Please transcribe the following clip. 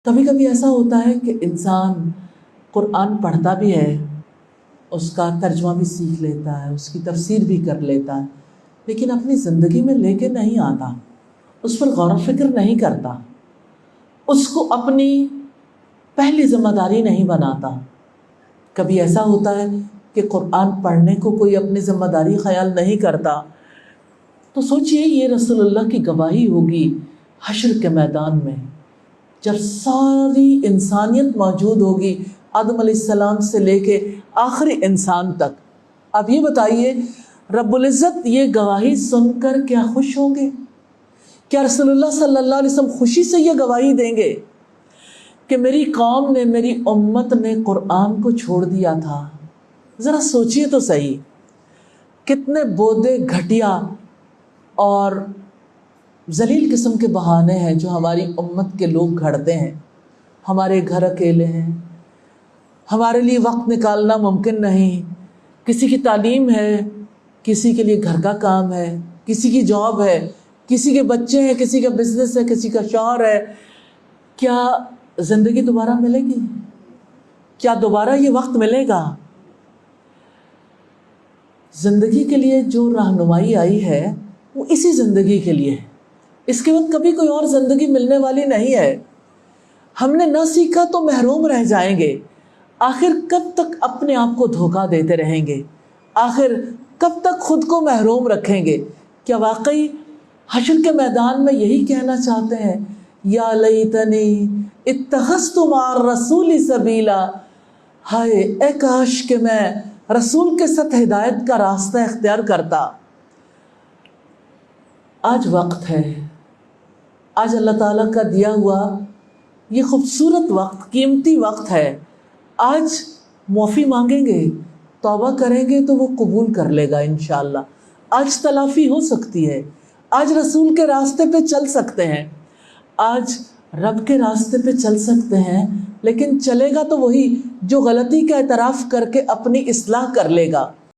کبھی کبھی ایسا ہوتا ہے کہ انسان قرآن پڑھتا بھی ہے، اس کا ترجمہ بھی سیکھ لیتا ہے، اس کی تفسیر بھی کر لیتا ہے، لیکن اپنی زندگی میں لے کے نہیں آتا، اس پر غور و فکر نہیں کرتا، اس کو اپنی پہلی ذمہ داری نہیں بناتا۔ کبھی ایسا ہوتا ہے کہ قرآن پڑھنے کو کوئی اپنی ذمہ داری خیال نہیں کرتا، تو سوچئے یہ رسول اللہ کی گواہی ہوگی حشر کے میدان میں، جب ساری انسانیت موجود ہوگی، آدم علیہ السلام سے لے کے آخری انسان تک۔ اب یہ بتائیے رب العزت یہ گواہی سن کر کیا خوش ہوں گے؟ کیا رسول اللہ صلی اللہ علیہ وسلم خوشی سے یہ گواہی دیں گے کہ میری قوم نے، میری امت نے قرآن کو چھوڑ دیا تھا؟ ذرا سوچئے تو صحیح، کتنے بودے گھٹیا اور ذلیل قسم کے بہانے ہیں جو ہماری امت کے لوگ گھڑتے ہیں۔ ہمارے گھر اکیلے ہیں، ہمارے لیے وقت نکالنا ممکن نہیں، کسی کی تعلیم ہے، کسی کے لیے گھر کا کام ہے، کسی کی جاب ہے، کسی کے بچے ہیں، کسی کا بزنس ہے، کسی کا شوہر ہے۔ کیا زندگی دوبارہ ملے گی؟ کیا دوبارہ یہ وقت ملے گا؟ زندگی کے لیے جو رہنمائی آئی ہے وہ اسی زندگی کے لیے ہے، اس کے بعد کبھی کوئی اور زندگی ملنے والی نہیں ہے۔ ہم نے نہ سیکھا تو محروم رہ جائیں گے۔ آخر کب تک اپنے آپ کو دھوکہ دیتے رہیں گے؟ آخر کب تک خود کو محروم رکھیں گے؟ کیا واقعی حشر کے میدان میں یہی کہنا چاہتے ہیں، یا لیتنی اتخذت مع الرسول سبیلا، ہائے اے کاش کہ میں رسول کے ساتھ ہدایت کا راستہ اختیار کرتا۔ آج وقت ہے، آج اللہ تعالیٰ کا دیا ہوا یہ خوبصورت وقت، قیمتی وقت ہے۔ آج معافی مانگیں گے، توبہ کریں گے تو وہ قبول کر لے گا انشاءاللہ۔ آج تلافی ہو سکتی ہے، آج رسول کے راستے پہ چل سکتے ہیں، آج رب کے راستے پہ چل سکتے ہیں، لیکن چلے گا تو وہی جو غلطی کا اعتراف کر کے اپنی اصلاح کر لے گا۔